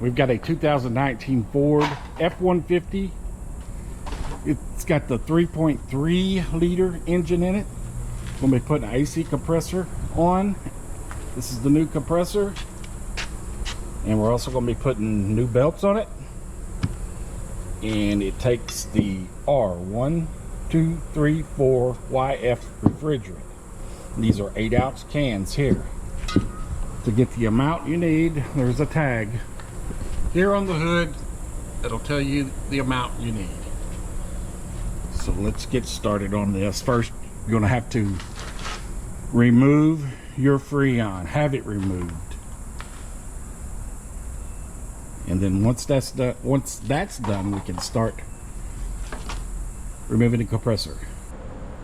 We've got a 2019 Ford F150. It's got the 3.3 liter engine in it. We'll be putting an AC compressor on. This is the new compressor. And we're also going to be putting new belts on it. And it takes the R1, 2, 3, 4 YF refrigerant. These are 8-ounce cans here. To get the amount you need, there's a tag here on the hood that'll tell you the amount you need. So let's get started on this. First, you're going to have to remove your Freon, have it removed. And then once that's done, we can start removing the compressor.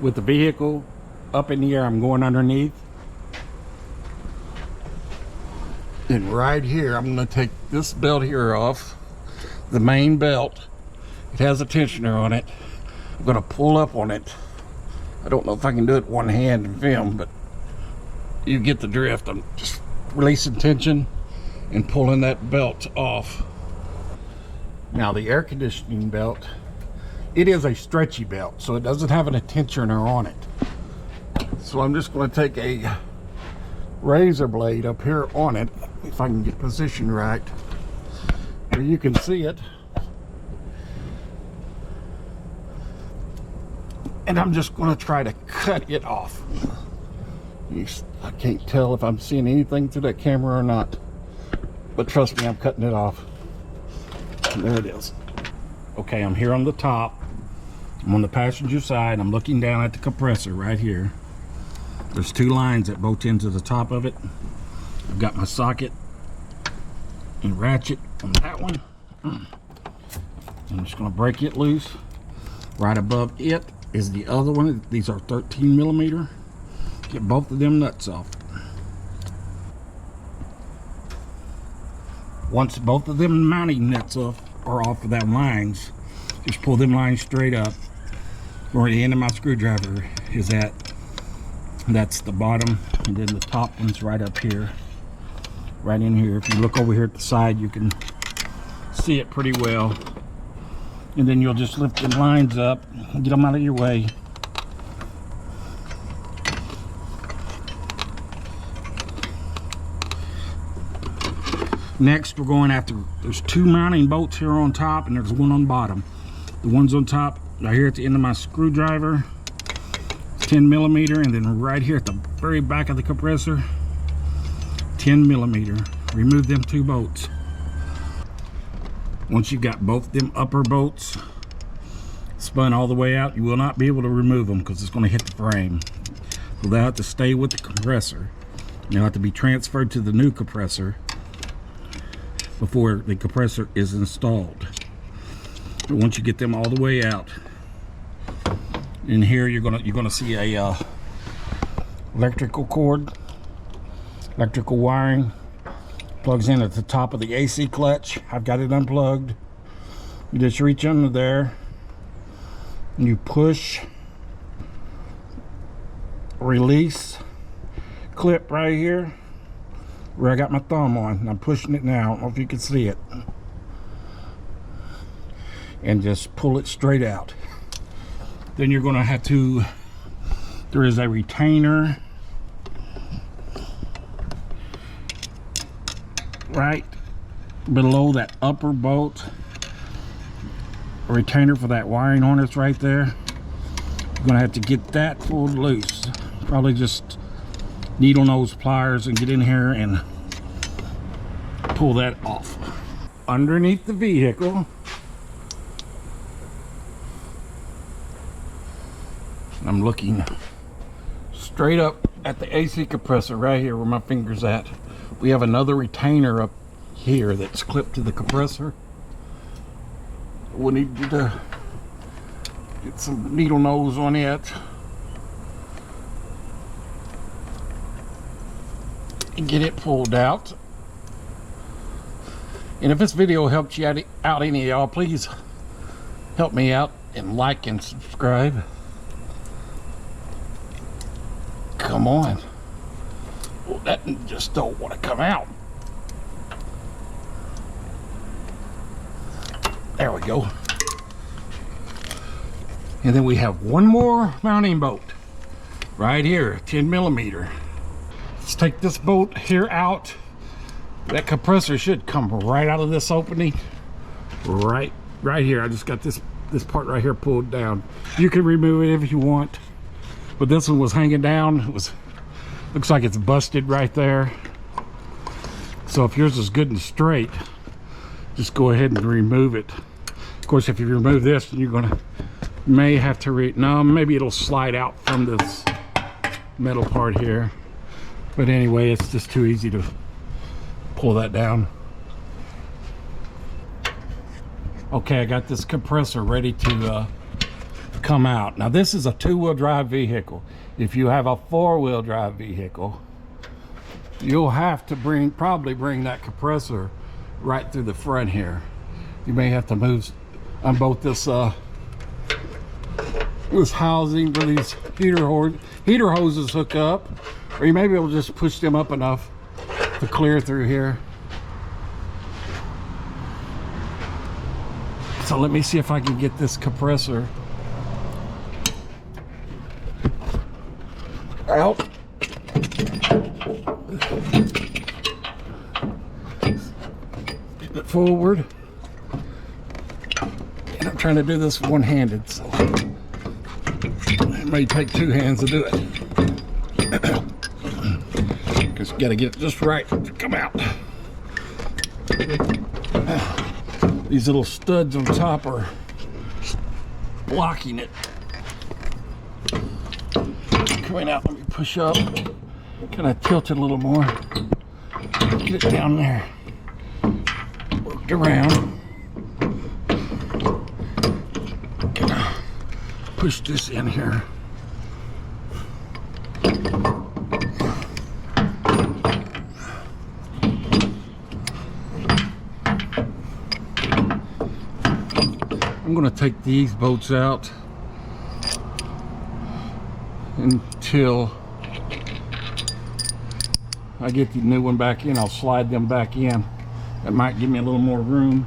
With the vehicle up in the air, I'm going underneath. And right here, I'm going to take this belt here off, the main belt. It has a tensioner on it. I'm going to pull up on it. I don't know if I can do it one hand and film, but you get the drift. I'm just releasing tension and pulling that belt off. Now the air conditioning belt, it is a stretchy belt, so it doesn't have an tensioner on it. So I'm just going to take a razor blade up here on it, if I can get positioned right, where you can see it. And I'm just going to try to cut it off. I can't tell if I'm seeing anything through that camera or not, but trust me, I'm cutting it off. And there it is. Okay, I'm here on the top. I'm on the passenger side. I'm looking down at the compressor right here. There's two lines at both ends of the top of it. I've got my socket and ratchet on that one. I'm just going to break it loose. Right above it is the other one. These are 13 millimeter. Get both of them nuts off. Once both of them mounting nuts are off of them lines, just pull them lines straight up where the end of my screwdriver is at. That's the bottom, and then the top one's right up here, right in here. If you look over here at the side, you can see it pretty well. And then you'll just lift the lines up and get them out of your way. Next, we're going after, there's two mounting bolts here on top and there's one on bottom. The ones on top right here at the end of my screwdriver, 10 millimeter, and then right here at the very back of the compressor, 10 millimeter. Remove them two bolts. Once you've got both them upper bolts spun all the way out, you will not be able to remove them because it's going to hit the frame. So they'll have to stay with the compressor. They'll have to be transferred to the new compressor before the compressor is installed. But once you get them all the way out, in here you're gonna see a electrical cord, electrical wiring. Plugs in at the top of the AC clutch. I've got it unplugged. You just reach under there and you push, release clip right here where I got my thumb on. I'm pushing it now. I don't know if you can see it. And just pull it straight out. Then you're going to have to, there is a retainer right below that upper bolt. A retainer for that wiring harness right there. You're going to have to get that pulled loose. Probably just needle nose pliers and get in here and pull that off. Underneath the vehicle, I'm looking straight up at the AC compressor right here where my finger's at. We have another retainer up here that's clipped to the compressor. We need to get some needle nose on it and get it pulled out. And if this video helped you out any of y'all, please help me out and like and subscribe. Come on. Well, that just don't want to come out. There we go. And then we have one more mounting bolt right here, 10 millimeter. Let's take this bolt here out. That compressor should come right out of this opening, right here. I just got this part right here pulled down. You can remove it if you want, but this one was hanging down. Looks like it's busted right there. So if yours is good and straight, just go ahead and remove it. Of course, if you remove this, then you may have to maybe it'll slide out from this metal part here. But anyway, it's just too easy to pull that down. Okay, I got this compressor ready to come out. Now this is a 2-wheel drive vehicle. If you have a 4-wheel drive vehicle, you'll have to probably bring that compressor right through the front here. You may have to move on both this housing where these heater hoses hook up, or you may be able to just push them up enough to clear through here. So let me see if I can get this compressor out. Get it forward. And I'm trying to do this one-handed, so it may take 2 hands to do it. Because you gotta get it just right to come out. These little studs on top are blocking it. Coming out, let me push up. Can I tilt it a little more? Get it down there. Worked around. Can I push this in here? I'm going to take these bolts out until I get the new one back in. I'll slide them back in. That might give me a little more room.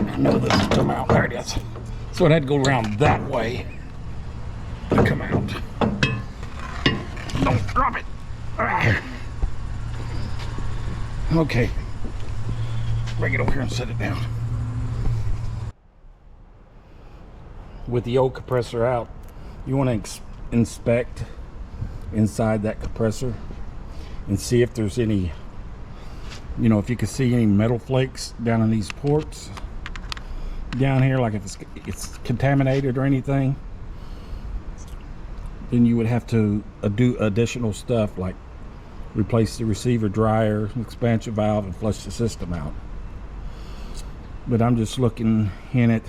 I know this will come out. There it is. So it had to go around that way to come out. Don't drop it. Okay. Bring it over here and set it down. With the old compressor out, you want to inspect inside that compressor and see if there's any, if you can see any metal flakes down in these ports. Down here, like if it's contaminated or anything, then you would have to do additional stuff like replace the receiver dryer, expansion valve, and flush the system out. But I'm just looking in it,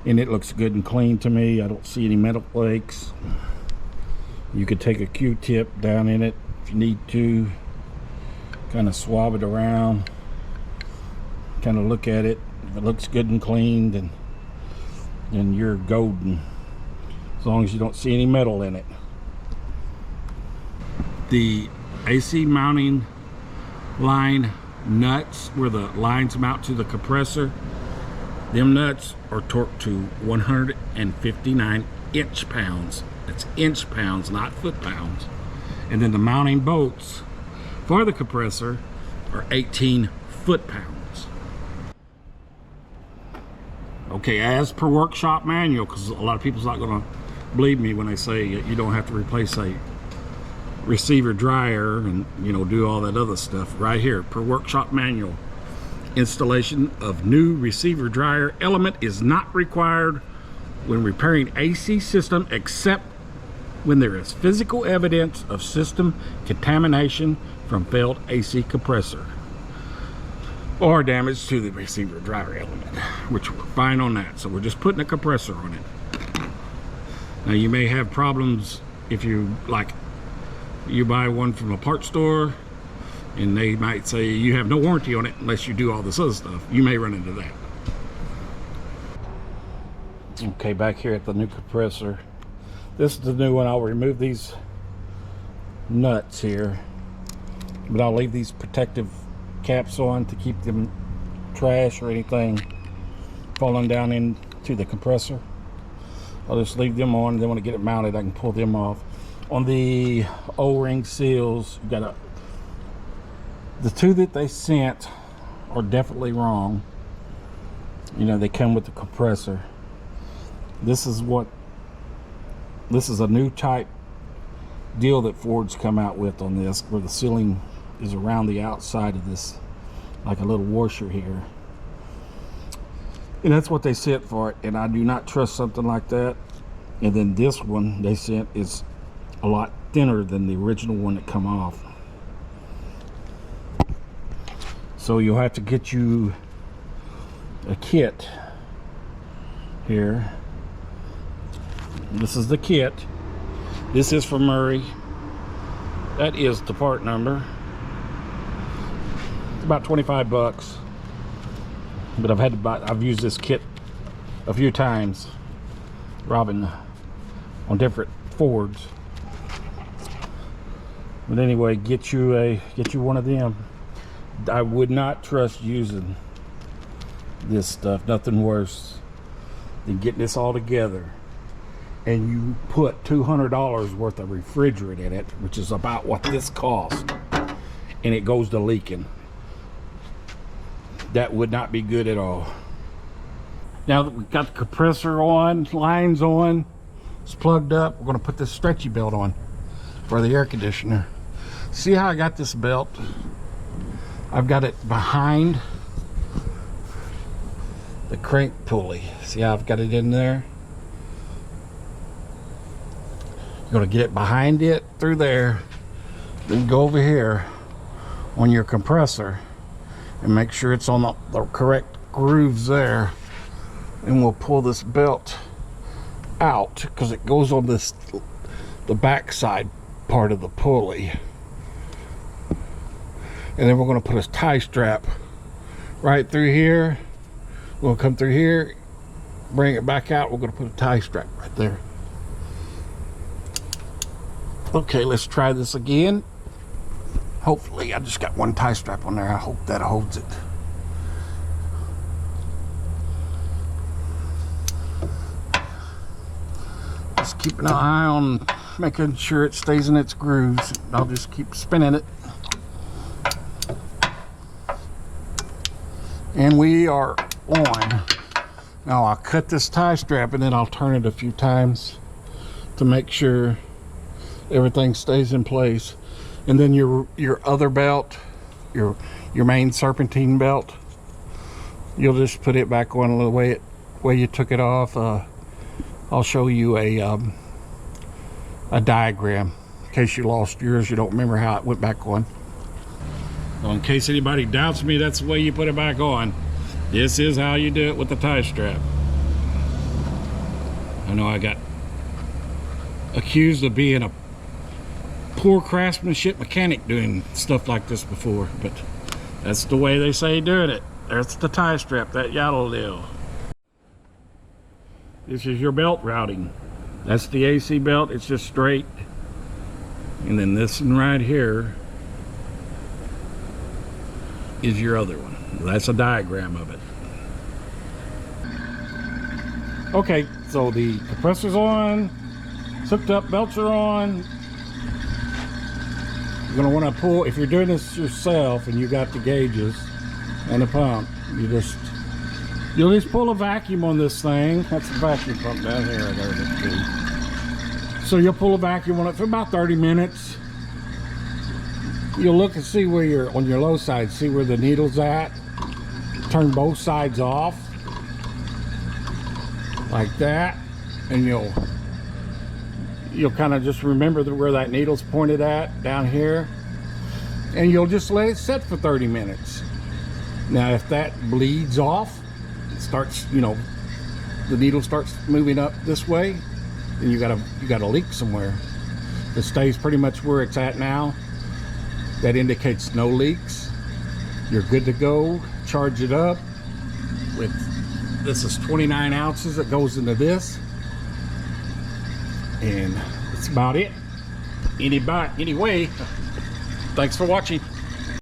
and it looks good and clean to me. I don't see any metal flakes. You could take a Q-tip down in it if you need to, kind of swab it around, kind of look at it. If it looks good and clean, then you're golden, as long as you don't see any metal in it. The AC mounting line nuts, where the lines mount to the compressor, them nuts are torqued to 159 inch-pounds. That's inch-pounds, not foot-pounds. And then the mounting bolts for the compressor are 18 foot-pounds. Okay, as per workshop manual, because a lot of people's not going to believe me when I say you don't have to replace a receiver dryer and do all that other stuff. Right here, per workshop manual, installation of new receiver dryer element is not required when repairing AC system, except when there is physical evidence of system contamination from failed AC compressor or damage to the receiver dryer element, which we're fine on that. So we're just putting a compressor on it. Now you may have problems if you buy one from a parts store and they might say you have no warranty on it unless you do all this other stuff. You may run into that. Okay, back here at the new compressor. This is the new one. I'll remove these nuts here, but I'll leave these protective caps on to keep them trash or anything falling down into the compressor. I'll just leave them on, and then when I get it mounted I can pull them off. On the O-ring seals, you got the two that they sent are definitely wrong. You know, they come with the compressor. This is a new type deal that Ford's come out with on this, where the sealing is around the outside of this, like a little washer here. And that's what they sent for it, and I do not trust something like that. And then this one they sent is a lot thinner than the original one that come off. So you'll have to get you a kit here. This is the kit. This is from Murray. That is the part number. It's about 25 bucks. But I've used this kit a few times, Robin, on different Fords. But anyway, get you one of them. I would not trust using this stuff. Nothing worse than getting this all together and you put $200 worth of refrigerant in it, which is about what this costs, and it goes to leaking. That would not be good at all. Now that we've got the compressor on, lines on, it's plugged up, we're going to put this stretchy belt on for the air conditioner. See how I got this belt? I've got it behind the crank pulley. See how I've got it in there? You're going to get it behind it through there, then go over here on your compressor and make sure it's on the correct grooves there, and we'll pull this belt out because it goes on the backside part of the pulley. And then we're going to put a tie strap right through here. We'll come through here, bring it back out. We're going to put a tie strap right there. Okay, let's try this again. Hopefully, I just got one tie strap on there. I hope that holds it. Just keep an eye on making sure it stays in its grooves. I'll just keep spinning it. And we are on. Now I'll cut this tie strap and then I'll turn it a few times to make sure everything stays in place. And then your other belt, your main serpentine belt, you'll just put it back on the way you took it off. I'll show you a diagram in case you lost yours, you don't remember how it went back on. Well, in case anybody doubts me, that's the way you put it back on. This is how you do it with the tie strap. I know I got accused of being a poor craftsmanship mechanic doing stuff like this before, but that's the way they say doing it. That's the tie strap, that yellow deal. This is your belt routing. That's the AC belt, it's just straight. And then this one right here is your other one. That's a diagram of it. Okay, so the compressor's on, hooked up, belts are on. You're going to want to pull, if you're doing this yourself and you got the gauges and the pump, you'll just pull a vacuum on this thing. That's a vacuum pump down here. There's it too. So you'll pull a vacuum on it for about 30 minutes. You'll look and see where you're on your low side, see where the needle's at. Turn both sides off like that, and you'll kind of just remember where that needle's pointed at down here, and you'll just let it sit for 30 minutes. Now if that bleeds off, it starts, you know, the needle starts moving up this way, then you got a leak somewhere. If it stays pretty much where it's at now, that indicates no leaks. You're good to go. Charge it up with This is 29 ounces that goes into this, and that's about it. Anyway, thanks for watching.